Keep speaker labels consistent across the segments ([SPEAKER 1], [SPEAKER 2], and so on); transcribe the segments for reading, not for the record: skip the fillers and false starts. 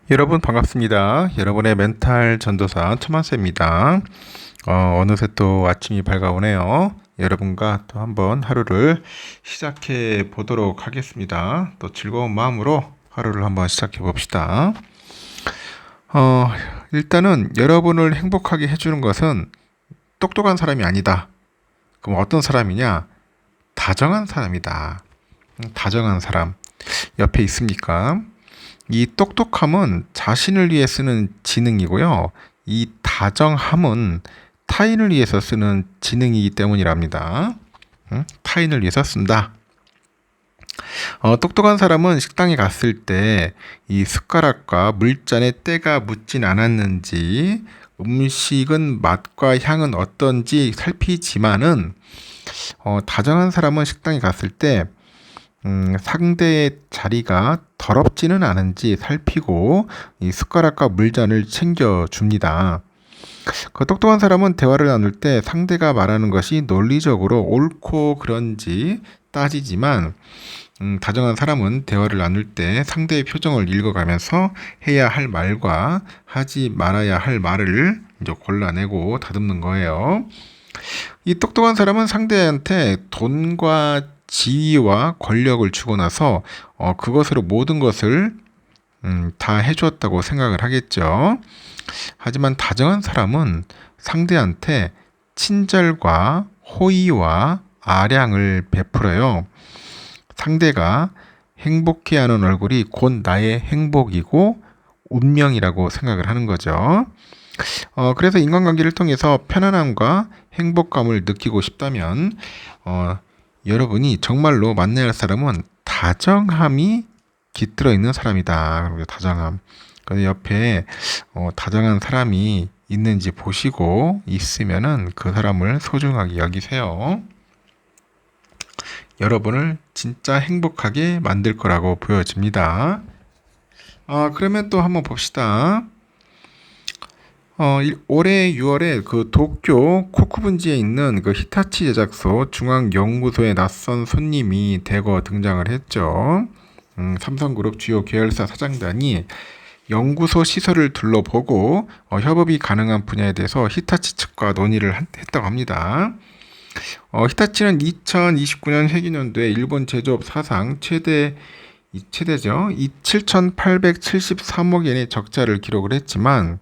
[SPEAKER 1] 여러분 반갑습니다. 여러분의 멘탈 전도사 천만세입니다. 어느새 또 아침이 밝아오네요. 여러분과 또 한번 하루를 시작해 보도록 하겠습니다. 또 즐거운 마음으로 하루를 한번 시작해 봅시다. 어, 일단은 여러분을 행복하게 해주는 것은 똑똑한 사람이 아니다. 그럼 어떤 사람이냐? 다정한 사람이다. 다정한 사람. 옆에 있습니까? 이 똑똑함은 자신을 위해 쓰는 지능이고요. 이 다정함은 타인을 위해서 쓰는 지능이기 때문이랍니다. 타인을 위해서 쓴다. 똑똑한 사람은 식당에 갔을 때 이 숟가락과 물잔에 때가 묻진 않았는지, 음식은 맛과 향은 어떤지 살피지만은, 다정한 사람은 식당에 갔을 때 상대의 자리가 더럽지는 않은지 살피고 이 숟가락과 물잔을 챙겨줍니다. 그 똑똑한 사람은 대화를 나눌 때 상대가 말하는 것이 논리적으로 옳고 그런지 따지지만, 다정한 사람은 대화를 나눌 때 상대의 표정을 읽어가면서 해야 할 말과 하지 말아야 할 말을 이제 골라내고 다듬는 거예요. 이 똑똑한 사람은 상대한테 돈과 지위와 권력을 주고 나서 그것으로 모든 것을 다 해주었다고 생각을 하겠죠. 하지만 다정한 사람은 상대한테 친절과 호의와 아량을 베풀어요. 상대가 행복해하는 얼굴이 곧 나의 행복이고 운명이라고 생각을 하는 거죠. 그래서 인간관계를 통해서 편안함과 행복감을 느끼고 싶다면 여러분이 정말로 만나야 할 사람은 다정함이 깃들어 있는 사람이다. 그리고 다정함. 그래서 옆에 다정한 사람이 있는지 보시고 있으면은 그 사람을 소중하게 여기세요. 여러분을 진짜 행복하게 만들 거라고 보여집니다. 그러면 또 한번 봅시다. 올해 6월에 그 도쿄 코쿠분지에 있는 그 히타치 제작소 중앙연구소에 낯선 손님이 대거 등장을 했죠. 삼성그룹 주요 계열사 사장단이 연구소 시설을 둘러보고 협업이 가능한 분야에 대해서 히타치 측과 논의를 했다고 합니다. 히타치는 2029년 회계년도에 일본 제조업 사상 최대죠. 7,873억 엔의 적자를 기록을 했지만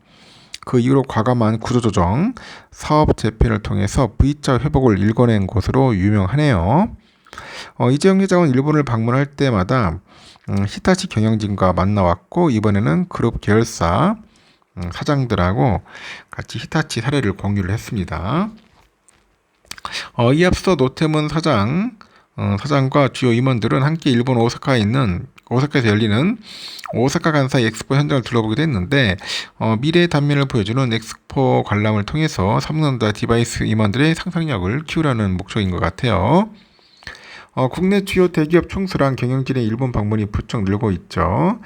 [SPEAKER 1] 그 이후로 과감한 구조조정, 사업 재편을 통해서 V자 회복을 일궈낸 곳으로 유명하네요. 이재용 회장은 일본을 방문할 때마다 히타치 경영진과 만나왔고 이번에는 그룹 계열사 사장들하고 같이 히타치 사례를 공유를 했습니다. 이 앞서 노태문 사장과 주요 임원들은 함께 일본 오사카에서 열리는 오사카 간사이 엑스포 현장을 둘러보기도 했는데 미래의 단면을 보여주는 엑스포 관람을 통해서 삼성전자 디바이스 임원들의 상상력을 키우라는 목적인 것 같아요. 국내 주요 대기업 총수랑 경영진의 일본 방문이 부쩍 늘고 있죠.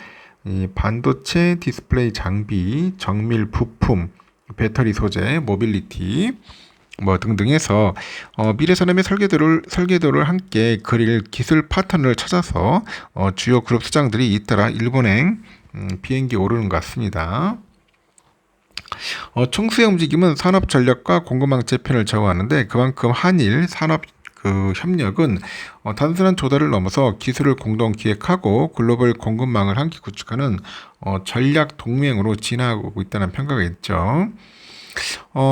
[SPEAKER 1] 이 반도체, 디스플레이 장비, 정밀 부품, 배터리 소재, 모빌리티 등등 해서 미래산업의 설계도를 함께 그릴 기술 파트너를 찾아서 주요 그룹 수장들이 잇따라 일본행 비행기 오르는 것 같습니다. 총수의 움직임은 산업 전략과 공급망 재편을 좌우하는데 그만큼 한일 산업 협력은 단순한 조달을 넘어서 기술을 공동 기획하고 글로벌 공급망을 함께 구축하는 전략 동맹으로 진화하고 있다는 평가가 있죠.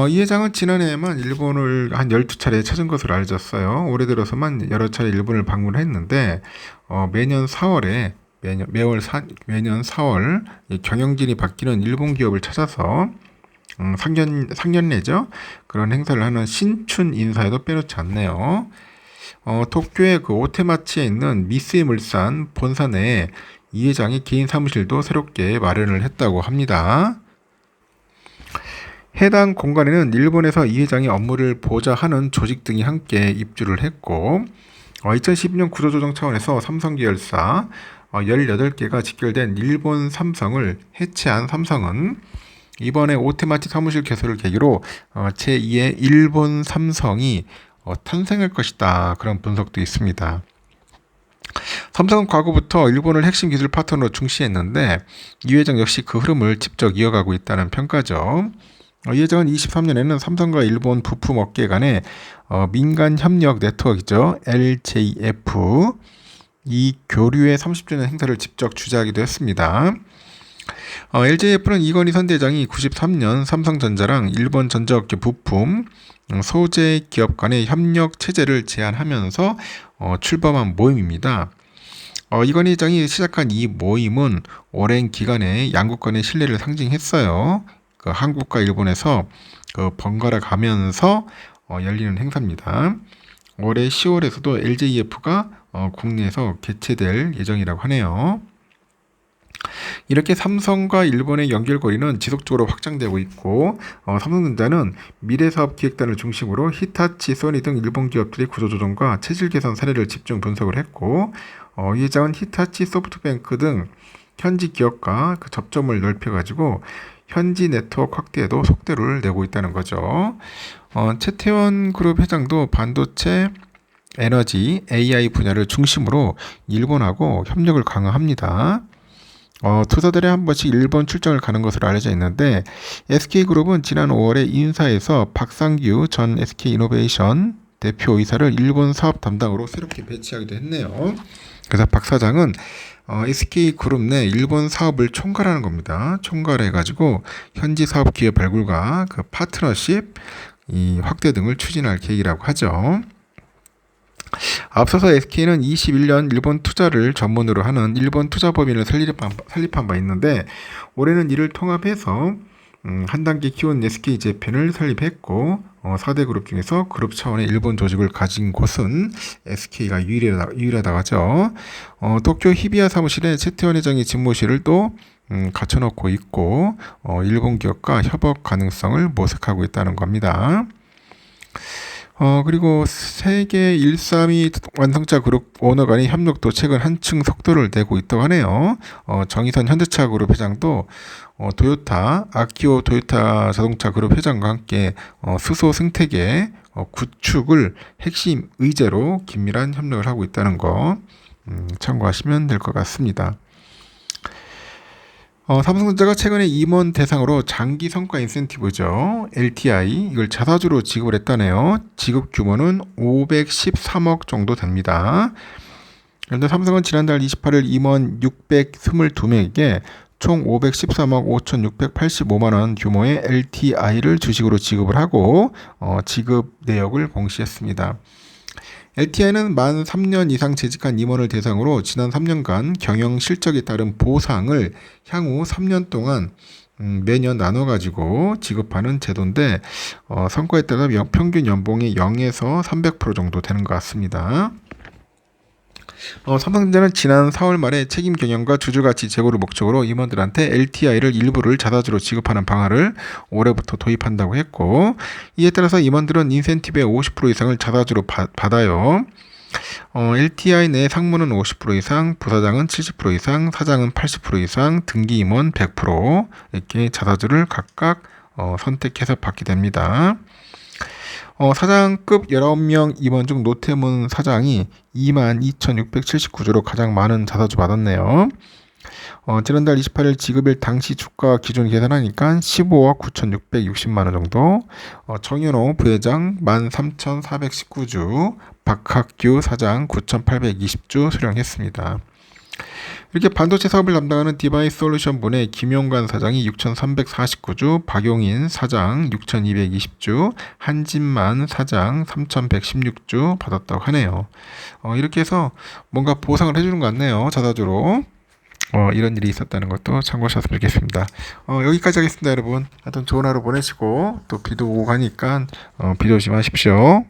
[SPEAKER 1] 이 회장은 지난해에만 일본을 한 12차례 찾은 것으로 알려졌어요. 올해 들어서만 여러 차례 일본을 방문했는데 매년 4월에 매년 4월 경영진이 바뀌는 일본 기업을 찾아서 상견례죠. 그런 행사를 하는 신춘 인사에도 빼놓지 않네요. 도쿄의 그 오테마치에 있는 미쓰이 물산 본사 내에 이 회장이 개인 사무실도 새롭게 마련을 했다고 합니다. 해당 공간에는 일본에서 이 회장이 업무를 보좌하는 조직 등이 함께 입주를 했고 2012년 구조조정 차원에서 삼성 계열사 18개가 직결된 일본 삼성을 해체한 삼성은 이번에 오테마치 사무실 개소를 계기로 제2의 일본 삼성이 탄생할 것이다. 그런 분석도 있습니다. 삼성은 과거부터 일본을 핵심 기술 파트너로 중시했는데 이 회장 역시 그 흐름을 직접 이어가고 있다는 평가죠. 이 회장은 23년에는 삼성과 일본 부품 업계 간의 민간 협력 네트워크죠. LJF 이 교류의 30주년 행사를 직접 주재하기도 했습니다. LJF는 이건희 선대장이 93년 삼성전자랑 일본 전자업계 부품 소재 기업 간의 협력 체제를 제안하면서 출범한 모임입니다. 이건희 회장이 시작한 이 모임은 오랜 기간에 양국 간의 신뢰를 상징했어요. 그 한국과 일본에서 그 번갈아 가면서 열리는 행사입니다. 올해 10월에서도 LJF가 국내에서 개최될 예정이라고 하네요. 이렇게 삼성과 일본의 연결고리는 지속적으로 확장되고 있고 삼성전자는 미래사업기획단을 중심으로 히타치, 소니 등 일본 기업들의 구조조정과 체질 개선 사례를 집중 분석을 했고 이 회장은 히타치, 소프트뱅크 등 현지 기업과 그 접점을 넓혀가지고 현지 네트워크 확대에도 속도를 내고 있다는 거죠. 최태원 그룹 회장도 반도체, 에너지, AI 분야를 중심으로 일본하고 협력을 강화합니다. 두 달에 한 번씩 일본 출장을 가는 것으로 알려져 있는데 SK그룹은 지난 5월에 인사에서 박상규 전 SK이노베이션 대표이사를 일본 사업 담당으로 새롭게 배치하기도 했네요. 그래서 박 사장은 SK그룹 내 일본 사업을 총괄하는 겁니다. 총괄해가지고 현지 사업 기회 발굴과 그 파트너십 이 확대 등을 추진할 계획이라고 하죠. 앞서서 SK는 21년 일본 투자를 전문으로 하는 일본 투자법인을 설립한 바 있는데 올해는 이를 통합해서 한 단계 키운 SK재팬을 설립했고 4대 그룹 중에서 그룹 차원의 일본 조직을 가진 곳은 SK가 유일하다고 하죠. 도쿄 히비야 사무실에 최태원 회장의 집무실을 또 갖춰놓고 있고 일본 기업과 협업 가능성을 모색하고 있다는 겁니다. 그리고 세계 132 완성차 그룹 오너 간의 협력도 최근 한층 속도를 내고 있다고 하네요. 정의선 현대차 그룹 회장도 토요타, 아키오 토요타 자동차 그룹 회장과 함께 수소 생태계 구축을 핵심 의제로 긴밀한 협력을 하고 있다는 거 참고하시면 될 것 같습니다. 삼성전자가 최근에 임원 대상으로 장기 성과 인센티브죠. LTI 이걸 자사주로 지급을 했다네요. 지급 규모는 513억 정도 됩니다. 그런데 삼성은 지난달 28일 임원 622명에게 총 513억 5,685만원 규모의 LTI를 주식으로 지급을 하고 지급 내역을 공시했습니다. LTI는 만 3년 이상 재직한 임원을 대상으로 지난 3년간 경영 실적에 따른 보상을 향후 3년 동안 매년 나눠가지고 지급하는 제도인데 성과에 따라 평균 연봉이 0에서 300% 정도 되는 것 같습니다. 삼성전자는 지난 4월 말에 책임 경영과 주주가치 제고를 목적으로 임원들한테 LTI를 일부를 자사주로 지급하는 방안을 올해부터 도입한다고 했고 이에 따라서 임원들은 인센티브의 50% 이상을 자사주로 받아요. LTI 내 상무는 50% 이상, 부사장은 70% 이상, 사장은 80% 이상, 등기 임원 100% 이렇게 자사주를 각각 선택해서 받게 됩니다. 사장급 19명 임원 중 노태문 사장이 22,679주로 가장 많은 자사주 받았네요. 지난달 28일 지급일 당시 주가 기준 계산하니까 15억 9,660만원 정도. 정현호 부회장 13,419주, 박학규 사장 9,820주 수령했습니다. 이렇게 반도체 사업을 담당하는 디바이스 솔루션 분의 김용관 사장이 6,349주, 박용인 사장 6,220주, 한진만 사장 3,116주 받았다고 하네요. 이렇게 해서 뭔가 보상을 해주는 것 같네요. 자사주로. 이런 일이 있었다는 것도 참고하셨으면 좋겠습니다. 여기까지 하겠습니다, 여러분. 하여튼 좋은 하루 보내시고 또 비도 오고 가니까 비 조심하십시오.